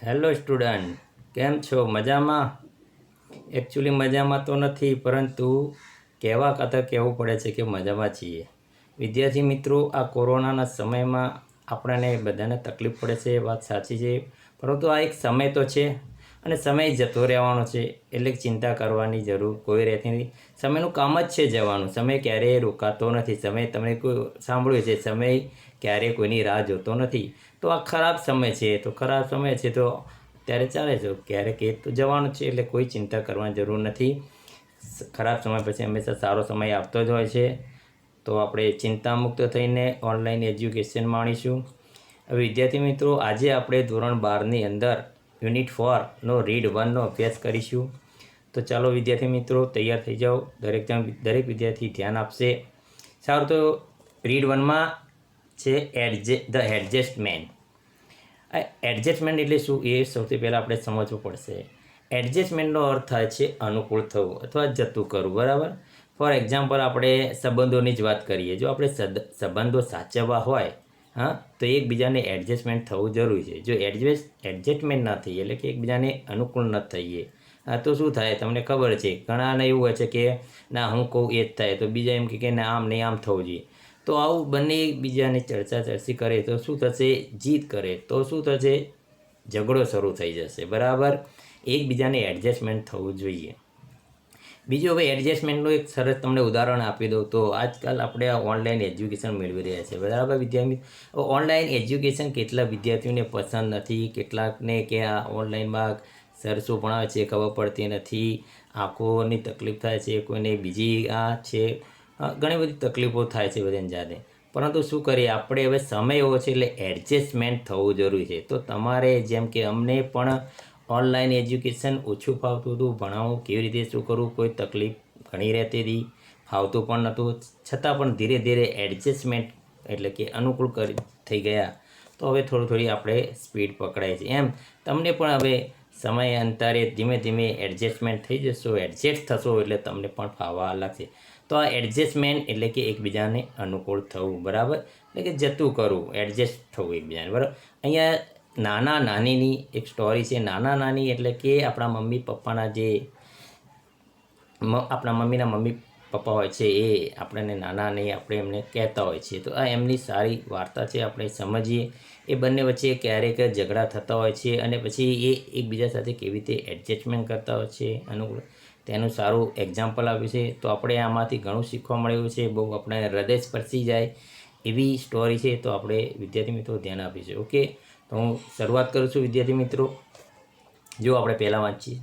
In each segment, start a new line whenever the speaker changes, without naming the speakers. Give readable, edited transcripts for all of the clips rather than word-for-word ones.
Hello student, કેમ છો? મજામાં? એકચ્યુઅલી મજામાં તો નથી, પરંતુ કહેવા ખાતર કહેવું પડે છે કે મજામાં છીએ. વિદ્યાર્થી મિત્રો, આ કોરોનાના સમયમાં આપણને બધાને તકલીફ પડે છે, એ વાત સાચી છે. પરંતુ આ એક સમય તો છે અને સમય જતો રહેવાનો છે, એટલે ચિંતા કરવાની જરૂર કોઈ રહેતી નથી. સમયનું કામ જ છે જવાનું. સમય ક્યારેય રોકાતો નથી. સમય, તમે કોઈ સાંભળ્યું છે, સમય ક્યારેય કોઈની રાહ જોતો નથી. તો આ ખરાબ સમય છે, તો ખરાબ સમય છે તો ત્યારે ચાલે છે. ક્યારેક એ તો જવાનું છે, એટલે કોઈ ચિંતા કરવાની જરૂર નથી. ખરાબ સમય પછી હંમેશા સારો સમય આવતો જ હોય છે. તો આપણે ચિંતામુક્ત થઈને ઓનલાઈન એજ્યુકેશન માણીશું. હવે વિદ્યાર્થી મિત્રો, આજે આપણે ધોરણ 12ની અંદર યુનિટ 4નો રીડ 1નો અભ્યાસ કરીશું. તો ચાલો વિદ્યાર્થી મિત્રો, તૈયાર થઈ જાઓ. દરેક વિદ્યાર્થી ધ્યાન આપશે. સારું, તો રીડ 1માં છે ધ એડજસ્ટમેન્ટ. આ એડજસ્ટમેન્ટ એટલે શું, એ સૌથી પહેલાં આપણે સમજવું પડશે. એડજસ્ટમેન્ટનો અર્થ થાય છે અનુકૂળ થવું અથવા જતું કરવું, બરાબર. ફોર એક્ઝામ્પલ, આપણે સંબંધોની જ વાત કરીએ. જો આપણે સંબંધો સાચવવા હોય, હા, તો એકબીજાને એડજસ્ટમેન્ટ થવું જરૂરી છે. જો એડજસ્ટમેન્ટ ન થઈએ, એટલે કે એકબીજાને અનુકૂળ ન થઈએ, હા, તો શું થાય તમને ખબર છે. ઘણાને એવું હોય છે કે ના, હું કહું એ જ થાય, તો બીજા એમ કે ના, આમ નહીં, આમ થવું જોઈએ. તો આવું બંને એકબીજાની ચર્ચા કરે તો શું થશે? જીત કરે તો શું થશે? ઝઘડો શરૂ થઈ જશે, બરાબર. એકબીજાને એડજસ્ટમેન્ટ થવું જોઈએ. બીજું, હવે એડજસ્ટમેન્ટનું એક સરસ તમને ઉદાહરણ આપી દઉં તો આજકાલ આપણે આ ઓનલાઈન એજ્યુકેશન મેળવી રહ્યા છીએ, બરાબર વિદ્યાર્થી. ઓનલાઈન એજ્યુકેશન કેટલા વિદ્યાર્થીઓને પસંદ નથી, કેટલાકને કે આ ઓનલાઈનમાં સર શું ભણાવે છે ખબર પડતી નથી, આંખોની તકલીફ થાય છે, કોઈને બીજી આ છે, ઘણી બધી તકલીફો થાય છે બધાની જાતે. પરંતુ શું કરીએ, આપણે હવે સમય એવો છે એટલે એડજસ્ટમેન્ટ થવું જરૂરી છે. તો તમારે જેમ કે અમને પણ ઓનલાઈન એજ્યુકેશન ઓછું ફાવતું હતું, ભણાવવું કેવી રીતે શું કરવું, કોઈ તકલીફ ઘણી રહેતી હતી, ફાવતું પણ નહોતું. છતાં પણ ધીરે ધીરે એડજસ્ટમેન્ટ એટલે કે અનુકૂળ થઈ ગયા. તો હવે થોડી આપણે સ્પીડ પકડાય છે. એમ તમને પણ હવે સમયાંતરે ધીમે ધીમે એડજસ્ટમેન્ટ થઈ જશો, એડજસ્ટ થશો, એટલે તમને પણ ફાવવા લાગશે. તો આ એડજસ્ટમેન્ટ એટલે કે એકબીજાને અનુકૂળ થવું, બરાબર. એટલે કે જતું કરવું, એડજસ્ટ થવું એકબીજાને, બરાબર. અહીંયા નાના નાનીની એક સ્ટોરી છે. નાના નાની એટલે કે આપણા મમ્મી પપ્પાના જે આપણા મમ્મીના મમ્મી પપ્પા હોય છે, એ આપણને નાના નહીં આપણે એમને કહેતા હોય છે. તો આ એમની સારી વાર્તા છે, આપણે સમજીએ. એ બંને વચ્ચે ક્યારેક ઝઘડા થતા હોય છે અને પછી એ એકબીજા સાથે કેવી રીતે એડજસ્ટમેન્ટ કરતા હોય છે, અનુકૂળ, તેનું સારું એક્ઝામ્પલ આપ્યું છે. તો આપણે આમાંથી ઘણું શીખવા મળ્યું છે. બહુ આપણે હૃદય સ્પર્શી જાય એવી સ્ટોરી છે. તો આપણે વિદ્યાર્થી મિત્રો ધ્યાન આપીશું. ઓકે, તો હું શરૂઆત કરું છું વિદ્યાર્થી મિત્રો. જો આપણે પહેલાં વાંચીએ.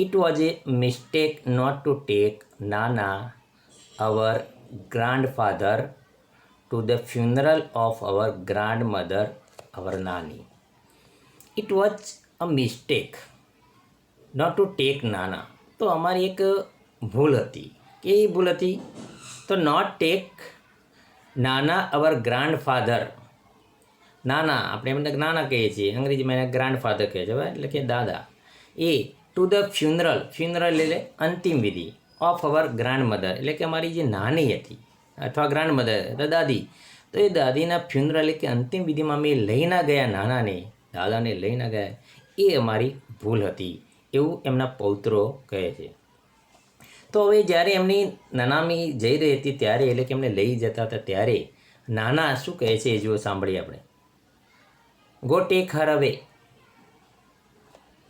It was a mistake not to take nana our grandfather to the funeral of our grandmother our nani. It was a mistake not to take nana. તો અમારી એક ભૂલ હતી. કેવી ભૂલ હતી? તો not take nana our grandfather. નાના, આપણે એમને નાના કહીએ છીએ, અંગ્રેજીમાં એને ગ્રાન્ડફાધર કહે છે, એટલે કે દાદા. એ ટુ ધ ફ્યુનરલ એટલે અંતિમ વિધિ ઓફ અવર ગ્રાન્ડમધર, એટલે કે અમારી જે નાની હતી અથવા ગ્રાન્ડમધર એટલે દાદી. તો એ દાદીના ફ્યુનરલ એટલે કે અંતિમ વિધિમાં અમે લઈ ના ગયા નાનાને, દાદાને લઈ ના ગયા, એ અમારી ભૂલ હતી, એવું એમના પૌત્રો કહે છે. તો હવે જ્યારે એમની નાનામી જઈ રહી હતી ત્યારે, એટલે કે એમને લઈ જતા હતા ત્યારે નાના શું કહે છે એ જુઓ, સાંભળીએ આપણે. ગો ટેક હર અવે,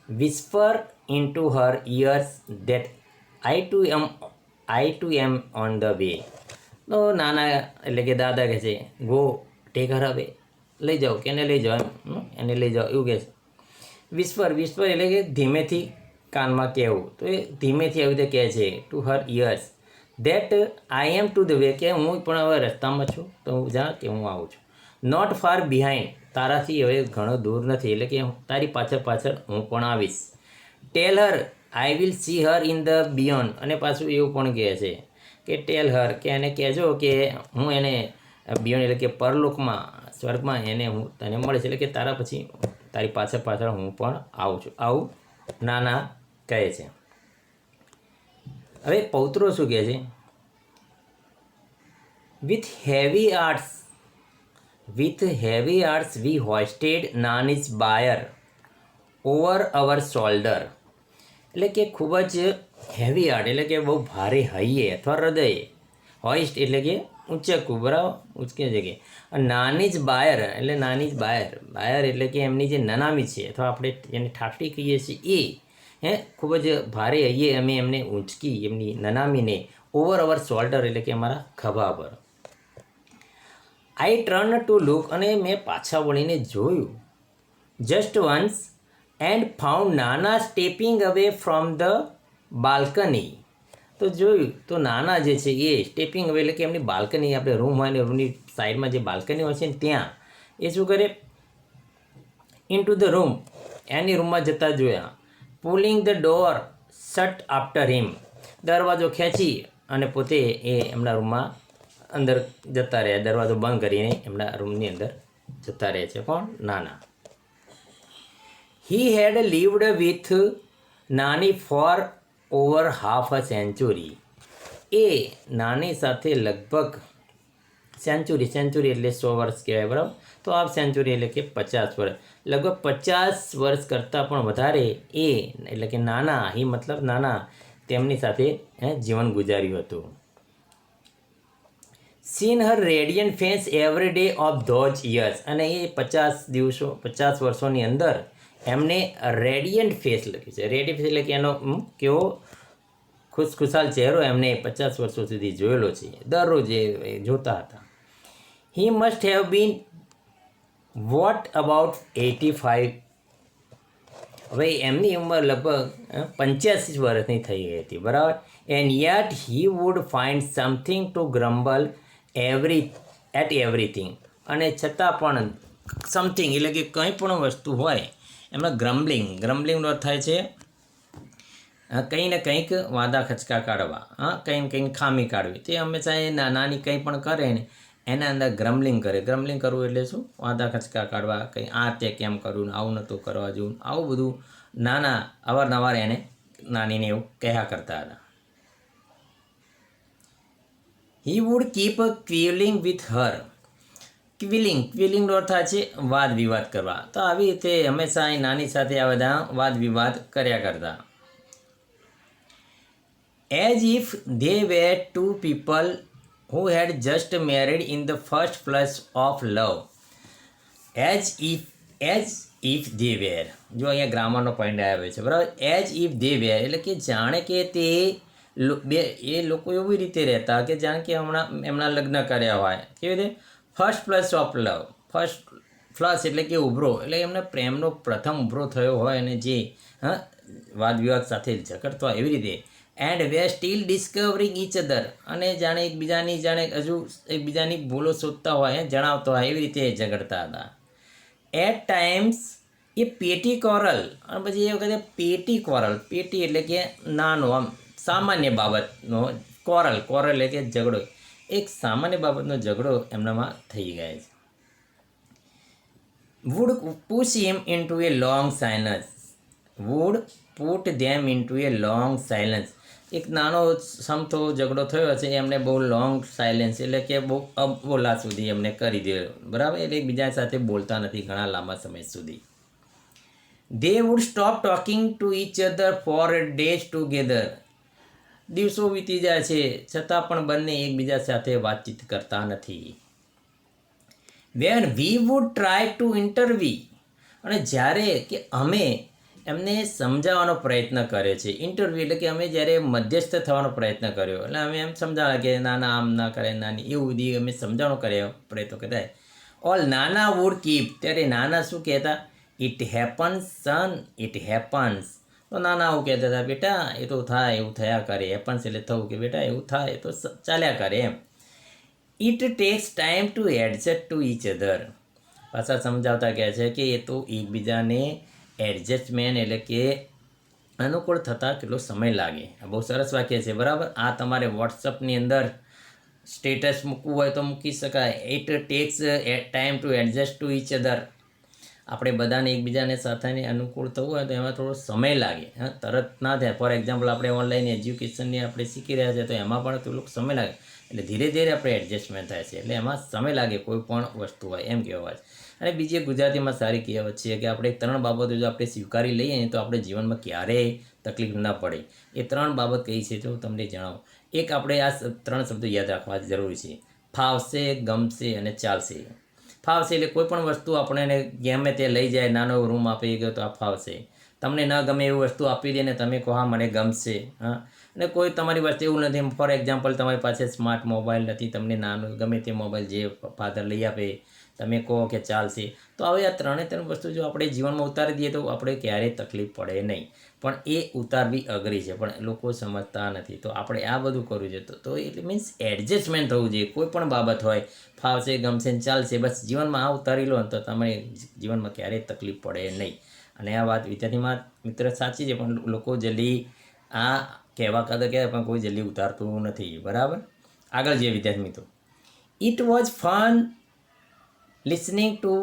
whisper into her ears that I too am on the way. તો નાના એટલે કે દાદા કહે છે, ગો ટેક હર અવે, લઈ જાઓ, કે એને લઈ જાઓ, એને લઈ જાઓ, એવું કહે છે. વિસ્પર એટલે કે ધીમેથી કાનમાં કહેવું. તો એ ધીમેથી આવી રીતે કહે છે to her years that I am to the way, કે હું પણ હવે રસ્તામાં છું, તો હું જા કે હું આવું છું. નોટ ફાર બિહાઇન્ડ, તારાથી હવે ઘણો દૂર નથી, એટલે કે તારી પાછળ હું પણ આવીશ. Tell her I will see her in the beyond, અને પાછું એવું પણ કહે છે કે ટેલ હર, કે એને કહેજો કે હું એને બિયોન્ડ એટલે કે પરલોકમાં, સ્વર્ગમાં એને હું તને મળીશ, એટલે કે તારા પછી તારી પાછળ હું પણ આવું છું. આવું નાના કહે છે. હવે પૌત્રો શું કહે છે? With heavy hearts we hoisted nani's bier over our shoulder, એટલે કે ખૂબ જ હેવી હાર્ટ, એટલે કે બહુ ભારે હૈયે અથવા હૃદય. હોઇસ્ટ એટલે કે ઊંચકવું, બરાબર, ઊંચકી જગ્યાએ. નાની જ બાયર, એટલે નાની જ બાયર, બાયર એટલે કે એમની જે નનામી છે અથવા આપણે એને ઠાઠડી કહીએ છીએ એ ખૂબ જ ભારે હૈયે અમે એમને ઊંચકી, એમની નનામીને ઓવર અવર શોલ્ડર એટલે કે અમારા ખભા પર. આઈ ટર્ન ટુ લુક, અને મેં પાછા વળીને જોયું. જસ્ટ વન્સ એન્ડ ફાઉન્ડ નાના stepping away from the balcony. તો જોયું તો નાના જે છે એ સ્ટેપિંગ અવે એટલે કે એમની બાલ્કની, આપણે રૂમ હોય ને રૂમની સાઈડમાં જે બાલ્કની હોય છે ને ત્યાં એ શું કરે, ઇન ટુ ધ રૂમ, એની રૂમમાં જતા જોયા. Pulling the door shut after him, દરવાજો ખેંચી અને પોતે એ એમના રૂમમાં અંદર જતા રહ્યા, દરવાજો બંધ કરીને એમના રૂમની અંદર જતા રહે છે. કોણ? નાના. He had lived with nani for over half a century. એ નાની સાથે લગભગ સેન્ચુરી એટલે 100 વર્ષ કહેવાય, બરાબર. તો હાફ સેન્ચુરી એટલે કે 50 વર્ષ, લગભગ 50 વર્ષ કરતાં પણ વધારે એ એટલે કે નાના, એ મતલબ નાના, તેમની સાથે જીવન ગુજાર્યું હતું. Scene Har radiant face every day of those years, અને એ 50 વર્ષોની અંદર એમને રેડિયન્ટ ફેસ લખ્યું છે. રેડિયન્ટ એટલે કે એનો કેવો ખુશખુશાલ ચહેરો એમને 50 વર્ષો સુધી જોયેલો છે, દરરોજ એ જોતા હતા. He must have been what about 85. હવે એમની ઉંમર લગભગ 85 વર્ષની થઈ ગઈ હતી, બરાબર. And yet he would find something to grumble everything, અને છતાં પણ સમથિંગ એટલે કે કંઈ પણ વસ્તુ હોય એમાં ગ્રમ્બલિંગનો અર્થ થાય છે કંઈ ને કંઈક વાંધા ખચકા કાઢવા, કંઈ કંઈક ખામી કાઢવી. તે હંમેશા એ નાની કંઈ પણ કરે ને એના અંદર ગ્રમ્બલિંગ કરે. ગ્રમ્બલિંગ કરવું એટલે શું? વાંધા ખચકા કાઢવા, કંઈ આ તે કેમ કરવું ને આવું નહોતું કરવા જેવું, આવું બધું નાના અવારનવાર એને નાનીને એવું કહ્યા કરતા હતા. He would keep quarrelling with her. ક્વિલિંગનો અર્થ થાય છે વાદ વિવાદ કરવા. તો આવી રીતે હંમેશા એ નાની સાથે આ બધા વાદ વિવાદ કર્યા કરતા. As if they were two people who had just married in the first flush of love. As if they were, જો અહીંયા ગ્રામરનો પોઈન્ટ આવ્યો છે, બરાબર. એઝ ઇફ ધે વેર એટલે કે જાણે કે તે એ લોકો એવી રીતે રહેતા કે જાણે કે હમણાં એમના લગ્ન કર્યા હોય. કેવી રીતે? First flush of love, first flush એટલે કે ઉભરો, એટલે એમને પ્રેમનો પ્રથમ ઉભરો થયો હોય અને જે વાદ વિવાદ સાથે ઝઘડતો હોય એવી રીતે. And we still discovering each other, અને જાણે હજુ એકબીજાની ભૂલો શોધતા હોય, જણાવતો હોય એવી રીતે ઝઘડતા હતા. એટ ટાઈમ્સ એ પેટી કોરલ, અને પછી એ વખતે પેટી એટલે કે નાનો, આમ સામાન્ય બાબતનો, કોરલ એટલે કે ઝઘડો, એક સામાન્ય બાબતનો ઝઘડો એમનામાં થઈ ગયા છે. Would push him into a long silence. Would put them into a long silence. એક નાનો સમથો ઝઘડો થયો છે, એમને બહુ લોંગ સાયલેન્સ એટલે કે બહુ અબોલા સુધી એમને કરી દે, બરાબર. એટલે એકબીજા સાથે બોલતા નથી ઘણા લાંબા સમય સુધી. They would stop talking to each other for days together. દિવસો વીતી જાય છે છતાં પણ બંને એકબીજા સાથે વાતચીત કરતા નથી. When we would try to intervene, અને જ્યારે કે અમે એમને સમજાવવાનો પ્રયત્ન કરે છે. ઇન્ટરવ્યૂ એટલે કે અમે જ્યારે મધ્યસ્થ થવાનો પ્રયત્ન કર્યો, એટલે અમે એમ સમજાવ્યા કે નાના આમ ના કરે, નાની એવું બધી અમે સમજાવવાનો કર્યો પ્રયત્ન કરતા. ઓલ નાના વુડ કીપ, ત્યારે નાના શું કહેતા? It happens son, it happens. તો નાના આવું કહેતા હતા, બેટા એ તો થાય, એવું થયા કરે. હેપન્સ એટલે થવું, કે બેટા એવું થાય તો ચાલ્યા કરે એમ. It takes time to adjust to each other. પાછા સમજાવતા કહે છે કે એ તો એકબીજાને એડજસ્ટમેન્ટ એટલે કે અનુકૂળ થતાં કેટલો સમય લાગે. બહુ સરસ વાક્ય છે, બરાબર. આ તમારે વોટ્સઅપની અંદર સ્ટેટસ મૂકવું હોય તો મૂકી શકાય. It takes time to adjust to each other. આપણે બધાને એકબીજાને સાથેને અનુકૂળ થવું હોય તો એમાં થોડો સમય લાગે, તરત ના થાય. ફોર એક્ઝામ્પલ આપણે ઓનલાઈન એજ્યુકેશનની આપણે શીખી રહ્યા છીએ તો એમાં પણ થોડુંક સમય લાગે, એટલે ધીરે ધીરે આપણે એડજસ્ટમેન્ટ થાય છે, એટલે એમાં સમય લાગે કોઈ પણ વસ્તુ હોય એમ કહેવાય. અને બીજી એક ગુજરાતીમાં સારી કહેવત છે કે આપણે 3 બાબતો જો આપણે સ્વીકારી લઈએ ને તો આપણે જીવનમાં ક્યારેય તકલીફ ન પડે. એ 3 બાબત કઈ છે તો તમને જણાવું. એક આપણે આ 3 શબ્દો યાદ રાખવા જરૂરી છે. ફાવશે, ગમશે અને ચાલશે. ફાવશે એટલે કોઈ પણ વસ્તુ આપણને ગમે તે લઈ જાય, નાનો રૂમ આપી ગયો તો આ ફાવશે. તમને ન ગમે એવી વસ્તુ આપી દે ને તમે કહો હા મને ગમશે. હા, અને કોઈ તમારી પાસે એવું નથી, ફોર એક્ઝામ્પલ તમારી પાસે સ્માર્ટ મોબાઈલ નથી, તમને નાનો ગમે તે મોબાઈલ જે ફાધર લઈ આપે તમે કહો કે ચાલશે. તો હવે આ 3 વસ્તુ જો આપણે જીવનમાં ઉતારી દઈએ તો આપણે ક્યારેય તકલીફ પડે નહીં. પણ એ ઉતારવી અઘરી છે, પણ લોકો સમજતા નથી. તો આપણે આ બધું કરવું છે તો એટલે મીન્સ એડજસ્ટમેન્ટ થવું જોઈએ. કોઈ પણ બાબત હોય, ફાવશે, ગમશે ને ચાલશે, બસ જીવનમાં આ ઉતારી લો ને તો તમે જીવનમાં ક્યારેય તકલીફ પડે નહીં. અને આ વાત વિદ્યાર્થીમાં મિત્ર સાચી છે, પણ લોકો જલ્દી આ કહેવા પણ કોઈ જલ્દી ઉતારતું નથી. બરાબર, આગળ જે વિદ્યાર્થી મિત્રો, it was fun listening to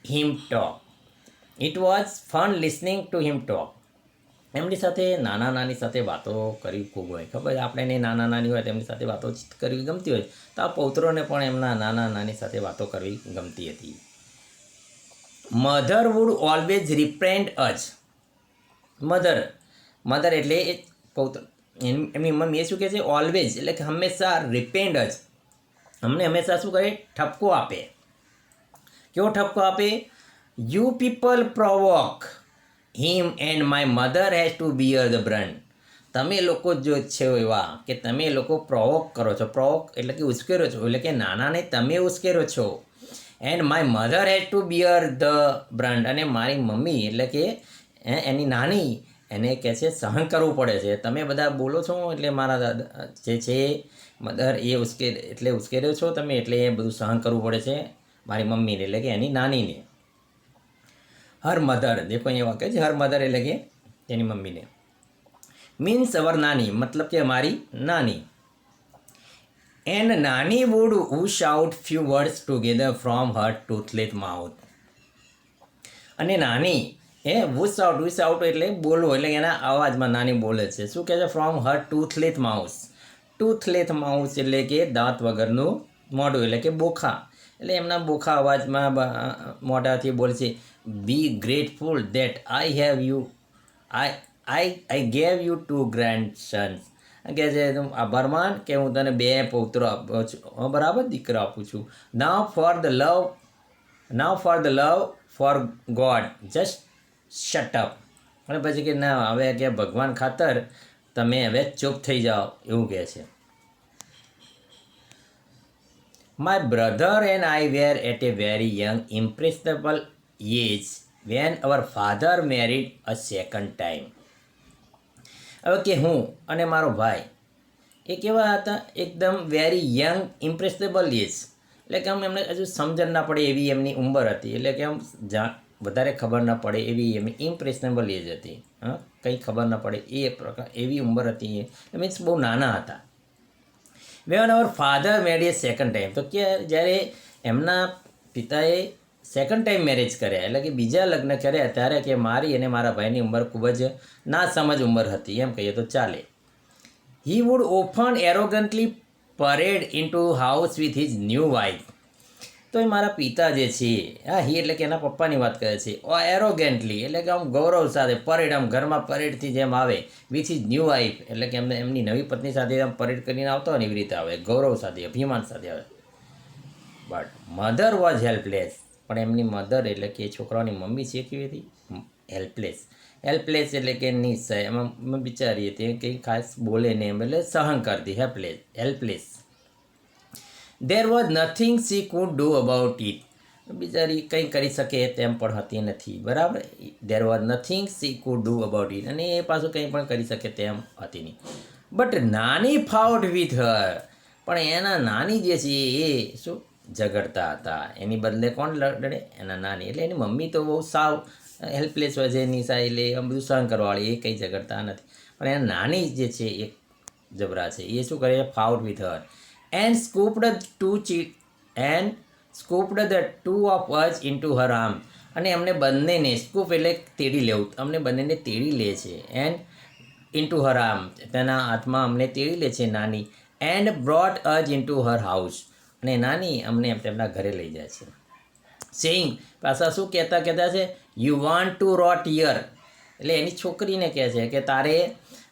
him talk. It was fun listening to him talk. એમની સાથે નાના નાની સાથે વાતો કરવી ખૂબ હોય. ખબર આપણે એને નાના નાની હોય તેમની સાથે વાતો કરવી ગમતી હોય, તો આ પૌત્રોને પણ એમના નાના નાની સાથે વાતો કરવી ગમતી હતી. મધર વુડ ઓલવેઝ રિપ્રેન્ડ અસ. મધર એટલે એ પૌત્ર, એમની મમ્મી એ શું કહે છે? ઓલવેઝ એટલે કે હંમેશા, રિપેન્ડ અસ અમને હંમેશા શું કરે? ઠપકો આપે. કેવો ઠપકો આપે? You people provoke him and my mother has to bear the brunt. તમે લોકો જો છો એવા કે તમે લોકો પ્રોવોક કરો છો. પ્રોવોક એટલે કે ઉશ્કેરો છો, એટલે કે નાનાને તમે ઉશ્કેરો છો. And my mother has to bear the brunt, અને મારી મમ્મી એટલે કે એની નાની એને કહે છે સહન કરવું પડે છે. તમે બધા બોલો છો એટલે મારા દાદા જે છે મધર એ ઉશ્કેર્યો છો તમે, એટલે એ બધું સહન કરવું પડે છે મારી મમ્મીને એટલે કે એની નાનીને. હર મધર, દેખો અહીંયા વાક્ય છે હર મધર એટલે કે એની મમ્મીને. મીન્સ અવર નાની, મતલબ કે મારી નાની. એન્ડ નાની would hush out few words together from her toothless mouth. અને નાની વુશ આઉટ એટલે બોલવું, એટલે એના અવાજમાં નાની બોલે છે. શું કહે છે? From her toothless mouth. Toothless mouth એટલે કે દાંત વગરનું મોઢું, એટલે કે બોખા. એટલે એમના બોખા અવાજમાં મોઢાથી બોલે છે, be grateful that I have you I gave you 2 grandsons. કહે છે આભાર માન કે હું તને 2 પૌત્રો આપું છું. બરાબર, દીકરા આપું છું. Now for the love for God just shut up. અને પછી કે ના, હવે કે ભગવાન ખાતર તમે હવે ચૂપ થઈ જાઓ, એવું કહે છે. My brother and I were at a very young impressionable age when our father married a second time. હવે કે હું અને મારો ભાઈ એ કેવા હતા? એકદમ વેરી યંગ ઇમ્પ્રેશનેબલ એજ, એટલે કે આમ એમને હજુ સમજણ ના પડે એવી એમની ઉંમર હતી. એટલે કે આમ વધારે ખબર ના પડે એવી એમની ઇમ્પ્રેશનેબલ એજ હતી. હા, કંઈ ખબર ના પડે એ પ્રકાર એવી ઉંમર હતી. એ મીન્સ બહુ નાના હતા. When our father married a second time, તો કે જ્યારે એમના પિતાએ સેકન્ડ ટાઈમ મેરેજ કર્યા, એટલે કે બીજા લગ્ન કર્યા, ત્યારે કે મારી અને મારા ભાઈની ઉંમર ખૂબ જ ના સમજ ઉંમર હતી, એમ કહીએ તો ચાલે. He would often arrogantly parade in to house with his new wife. તો એ મારા પિતા જે છે, હા, હી એટલે કે એના પપ્પાની વાત કરે છે. એરોગેન્ટલી એટલે કે આમ ગૌરવ સાથે પરેડ, આમ ઘરમાં પરેડથી જેમ આવે, વિથ હિઝ ન્યૂ વાઇફ એટલે કે એમની નવી પત્ની સાથે આમ પરેડ કરીને આવતા હોય ને એવી રીતે આવે, ગૌરવ સાથે, અભિમાન સાથે આવે. But mother was helpless. પણ એમની મધર એટલે કે છોકરાઓની મમ્મી છે કેવી હતી? હેલ્પલેસ. એટલે કે નિસહાય, એમાં બિચારી હતી, કંઈ ખાસ બોલે નહીં એમ, એટલે સહન કરતી. Helpless. There was nothing she could do about it. બિચારી કંઈ કરી શકે તેમ પણ હતી નથી. બરાબર, there was nothing she could do about it, અને એ પાછું કંઈ પણ કરી શકે તેમ હતી નહીં. બટ નાની ફાઉટ વિથ હર. પણ એના નાની જે છે એ શું ઝઘડતા હતા. એની બદલે કોણ લડે? એના નાની. એટલે એની મમ્મી તો બહુ સાવ હેલ્પલેસ હોય છે, નિશા, એટલે આમ બધું સહન કરવાવાળી, એ કંઈ ઝઘડતા નથી. પણ એના નાની જે છે એ જબરા છે. એ શું કરે? Fought with her and scooped the two of us into her arm. અને એમને બંનેને, સ્કૂપ એટલે તેડી લેવું, અમને બંનેને તેડી લે છે. એન્ડ ઇન્ટુ હર આર્મ, તેના હાથમાં અમને તેડી લે છે નાની. And brought us into her house, અને નાની અમને તેમના ઘરે લઈ જાય છે. સેઇંગ પાછા શું કહેતા છે, યુ વોન્ટ ટુ રોટ યર, એટલે એની છોકરીને કહે છે કે તારે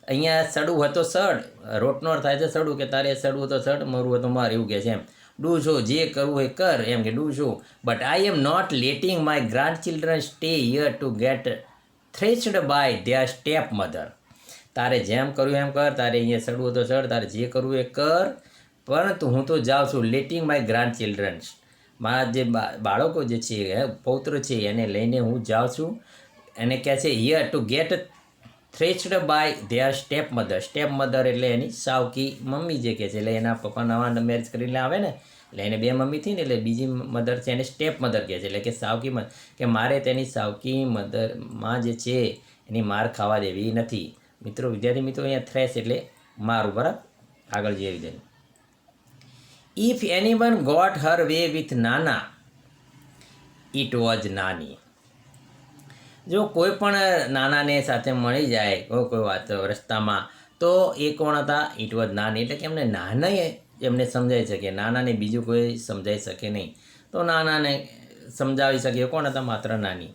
અહીંયા સડવું હતો સડ, રોટનો અર્થ થાય છે સડવું, કે તારે સડવું હતો સડ, મરવું હતું માર, એવું કહે છે એમ. ડુ શો, જે કરવું એ કર, એમ કે do so, but I am not letting my grandchildren stay here to get thrashed by their stepmother. તારે જેમ કરવું એમ કર, તારે અહીંયા સડવું તો સડ, તારે જે કરવું એ કર, પરંતુ હું તો જાઉં છું, લેટિંગ માય ગ્રાન્ડ ચિલ્ડ્રન, મારા જે બાળકો જે છે, પૌત્ર છે, એને લઈને હું જાઉં છું. એને કહે છે here to get thrashed by their stepmother. Stepmother એટલે એની સાવકી મમ્મી જે કહે છે, એટલે એના પપ્પા નવા મેરેજ કરીને આવે ને, એટલે એને બે મમ્મી થઈ ને, એટલે બીજી મધર છે એને સ્ટેપ મધર કહે છે, એટલે કે સાવકી મધર, કે મારે તેની સાવકી મધરમાં જે છે એની માર ખાવા દેવી નથી. મિત્રો, વિદ્યાર્થી મિત્રો, અહીંયા થ્રેશ એટલે મારું, બરાબર. આગળ જે વિદ્યાર્થી, if anyone got her way with nana, it was nani. જો કોઈ પણ નાનાને સાથે મળી જાય કોઈ વાત રસ્તામાં, તો એ કોણ હતા? ઇટ વોઝ નાની, એટલે કે એમને નાના એમને સમજાઈ શકે, નાનાને બીજું કોઈ સમજાઈ શકે નહીં, તો નાનાને સમજાવી શકે કોણ હતા? માત્ર નાની.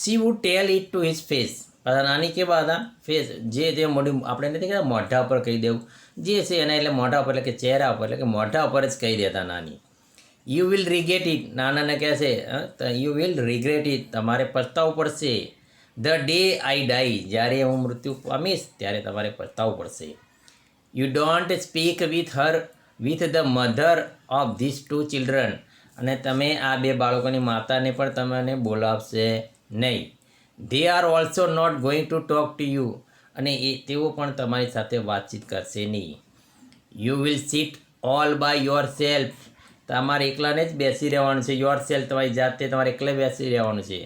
She would tell it to his face. નાની કેવા હતા? ફેસ, જે મોઢું આપણે નથી કહેતા મોઢા ઉપર કહી દેવું, જે છે એના એટલે મોઢા ઉપર, એટલે કે ચહેરા ઉપર, એટલે કે મોઢા ઉપર જ કહી દેતા નાની. You will regret it. નાનાને કહે છે યુ વિલ રિગ્રેટ ઇટ, તમારે પછતાવું પડશે. ધ ડે આઈ ડાઈ, જ્યારે હું મૃત્યુ પામીશ ત્યારે તમારે પછતાવું પડશે. You don't speak with her with the mother of these two children, અને તમે આ બે બાળકોની માતાને પણ તમને બોલાવશે નહીં. They are also not going to talk to you, અને તેઓ પણ તમારી સાથે વાતચીત કરશે નહીં. You will sit all by yourself, તમારે એકલાને જ બેસી રહેવાનું છે. યોર સેલ્ફ, તમારી જાતે તમારે એકલે બેસી રહેવાનું છે.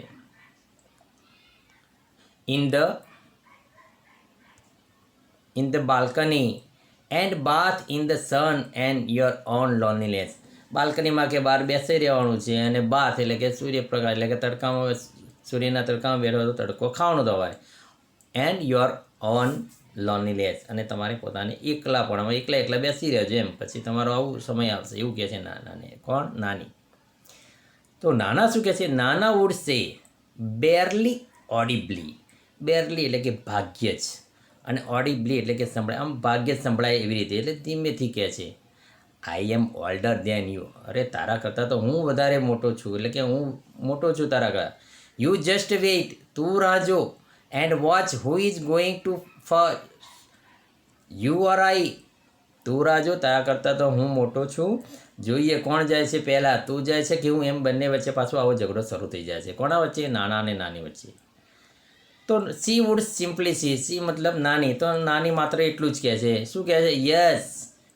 In the balcony and bath in the sun and your own loneliness. બાલ્કનીમાં કે બહાર બેસી રહેવાનું છે, અને બાથ એટલે કે સૂર્યપ્રકાશ, એટલે કે તડકામાં, સૂર્યના તડકામાં બેઠો તો તડકો ખાવાનો તમારે. એન્ડ યોર ઓન લોનલીનેસ, અને તમારે પોતાને એકલાપણામાં એકલા બેસી રહેજો એમ. પછી તમારો આવું સમય આવશે, એવું કહે છે નાનાને. કોણ? નાની. તો નાના શું કહે છે? નાના વુડ સે બેરલી ઓડિબલી. બેરલી એટલે કે ભાગ્ય જ, અને ઓડિબલી એટલે કે સંભળાય, આમ ભાગ્ય જ સંભળાય એવી રીતે, એટલે ધીમેથી કહે છે. આઈ એમ ઓલ્ડર દેન યુ. અરે, તારા કરતાં તો હું વધારે મોટો છું, એટલે કે હું મોટો છું તારા કરતાં. યુ જસ્ટ વેઇટ, તું રાહ જો. And watch who is going to first, you or I. તું રાહ જો, તારા કરતાં તો હું મોટો છું, જોઈએ કોણ જાય છે પહેલાં, તું જાય છે કે હું, એમ બંને વચ્ચે પાછો આવો ઝઘડો શરૂ થઈ જાય છે. કોના વચ્ચે? નાના અને નાની વચ્ચે. તો સી વુડ સિમ્પલી સી મતલબ નાની, તો નાની માત્ર એટલું જ કહે છે. શું કહે છે? Yes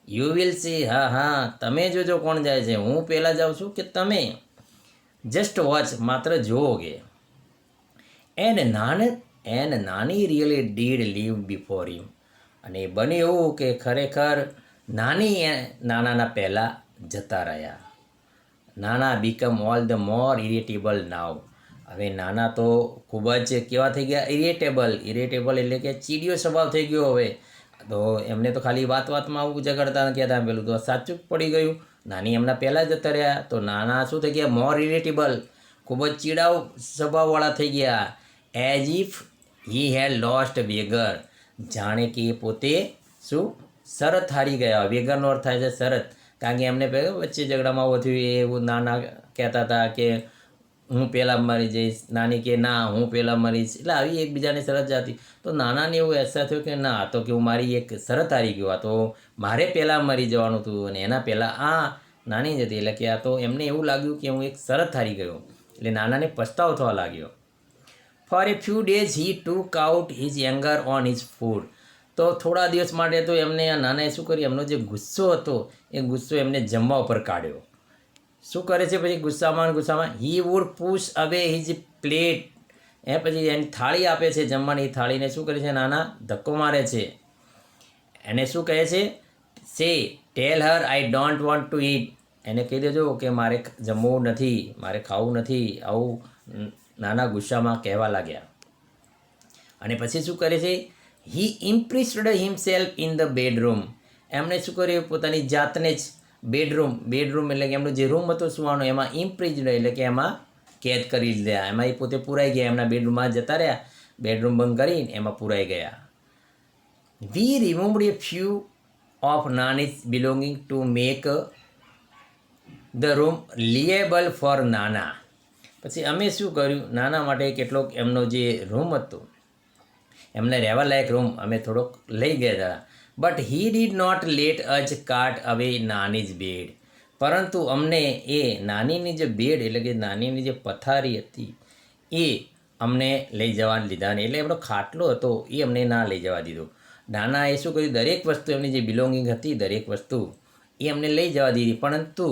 you will see. હા હા, તમે જોજો કોણ જાય છે, હું પહેલાં જાઉં છું કે તમે? જસ્ટ વોચ, માત્ર જોઓગે. And nani really did leave before you. અને બન્યું એવું કે ખરેખર નાની નાનાના પહેલાં જતા રહ્યા. નાના become all the more irritable now. હવે નાના તો ખૂબ જ કેવા થઈ ગયા? ઇરિટેબલ એટલે કે ચીડિયો સ્વભાવ થઈ ગયો. હવે તો એમને તો ખાલી વાતમાં આવું ઝઘડતા કહેતા, પેલું તો સાચું જ પડી ગયું. નાની એમના પહેલાં જતા રહ્યા, તો નાના શું થઈ ગયા? મોર ઇરિટેબલ, ખૂબ જ ચીડાવ સ્વભાવવાળા થઈ ગયા. As if he had lost wager, જાણે કે એ પોતે શું શરત હારી ગયા. વેગરનો અર્થ થાય છે શરત, કારણ કે એમને વચ્ચે ઝઘડામાં આવું થયું. એવું નાના કહેતા હતા કે હું પહેલાં મરી જઈશ, નાની કે ના હું પહેલાં મરીશ, એટલે આવી એકબીજાની શરત જાતી. તો નાનાને એવું અહેસાસ થયો કે ના, તો કે હું મારી એક શરત હારી ગયો, આ તો મારે પહેલાં મરી જવાનું હતું, અને એના પહેલાં આ નાની જ હતી, એટલે કે આ તો એમને એવું લાગ્યું કે હું એક શરત હારી ગયો, એટલે નાનાને પસ્તાવો થવા લાગ્યો. For a few days he took out his anger on his food. તો થોડા દિવસ માટે તો એમને આ નાનાએ શું કર્યું? એમનો જે ગુસ્સો હતો એ ગુસ્સો એમને જમવા ઉપર કાઢ્યો. શું કરે છે પછી? ગુસ્સામાં હી વુડ પુશ અવે હિઝ પ્લેટ. પછી એની થાળી આપે છે જમવાની, થાળીને શું કરે છે? નાના ધક્કો મારે છે. એને શું કહે છે? Say tell her I don't want to eat. એને કહી દેજો કે મારે જમવું નથી, મારે ખાવું નથી. આવું નાના ગુસ્સામાં કહેવા લાગ્યા. અને પછી શું કરે છે? He impressed himself in the bedroom. એમણે શું કર્યું? પોતાની જાતને જ બેડરૂમ એટલે કે એમનો જે રૂમ હતો સુવાનો, એમાં ઇમ્પ્રેસ્ડ એટલે કે એમાં કેદ કરી લીધા. એમાં એ પોતે પુરાઈ ગયા, એમના બેડરૂમમાં જતા રહ્યા, બેડરૂમ બંધ કરીને એમાં પુરાઈ ગયા. We removed a few of નાનીઝ belonging to make the room livable for નાના. પછી અમે શું કર્યું, નાના માટે કેટલોક એમનો જે રૂમ હતો, એમને રહેવા લાયક રૂમ અમે થોડોક લઈ ગયા હતા. But he did not let us cart away નાનીઝ બેડ. પરંતુ અમને એ નાનીની જે બેડ એટલે કે નાનીની જે પથારી હતી એ અમને લઈ જવા લીધા નહીં. એટલે એમનો ખાટલો હતો એ અમને ના લઈ જવા દીધો. નાના એ શું કર્યું, દરેક વસ્તુ એમની જે બિલોંગિંગ હતી દરેક વસ્તુ એ અમને લઈ જવા દીધી. પરંતુ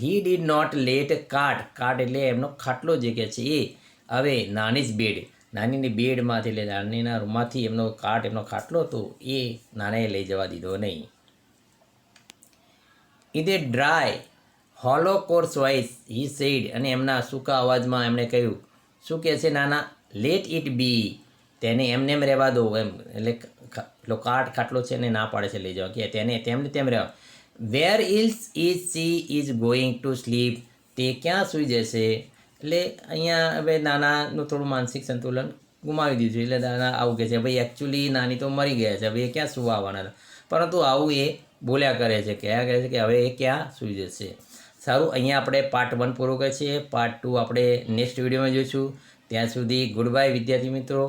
he did not let cart એટલે એમનો ખાટલો જે કહે છે એ હવે નાનીઝ બેડ, નાનીની બેડમાંથી એટલે નાનીના રૂમમાંથી એમનો ખાટલો હતો એ નાનાએ લઈ જવા દીધો નહીં. In A dry hollow course voice he said, અને એમના સૂકા અવાજમાં એમણે કહ્યું, શું કહે છે નાના, લેટ ઇટ બી, તેને એમને એમ રહેવા દો એમ. એટલે પેલો ખાટલો છે ને ના પાડે છે લઈ જવા, કે તેને તેમને તેમ રહેવા. Where else is she is going to sleep, તે ક્યાં સૂઈ જશે. એટલે અહીંયા હવે નાનાનું થોડું માનસિક સંતુલન ગુમાવી દીધું. એટલે નાના આવું કહે છે, ભાઈ એકચ્યુઅલી નાની તો મરી ગયા છે, હવે એ ક્યાં સૂવા આવવાના હતા. પરંતુ આવું એ બોલ્યા કરે છે, કયા કહે છે કે હવે એ ક્યાં સૂઈ જશે. સારું, અહીંયા આપણે પાર્ટ 1 પૂરો કરીએ છીએ. પાર્ટ 2 આપણે નેક્સ્ટ વિડીયોમાં જોઈશું. ત્યાં સુધી ગુડ બાય વિદ્યાર્થી મિત્રો.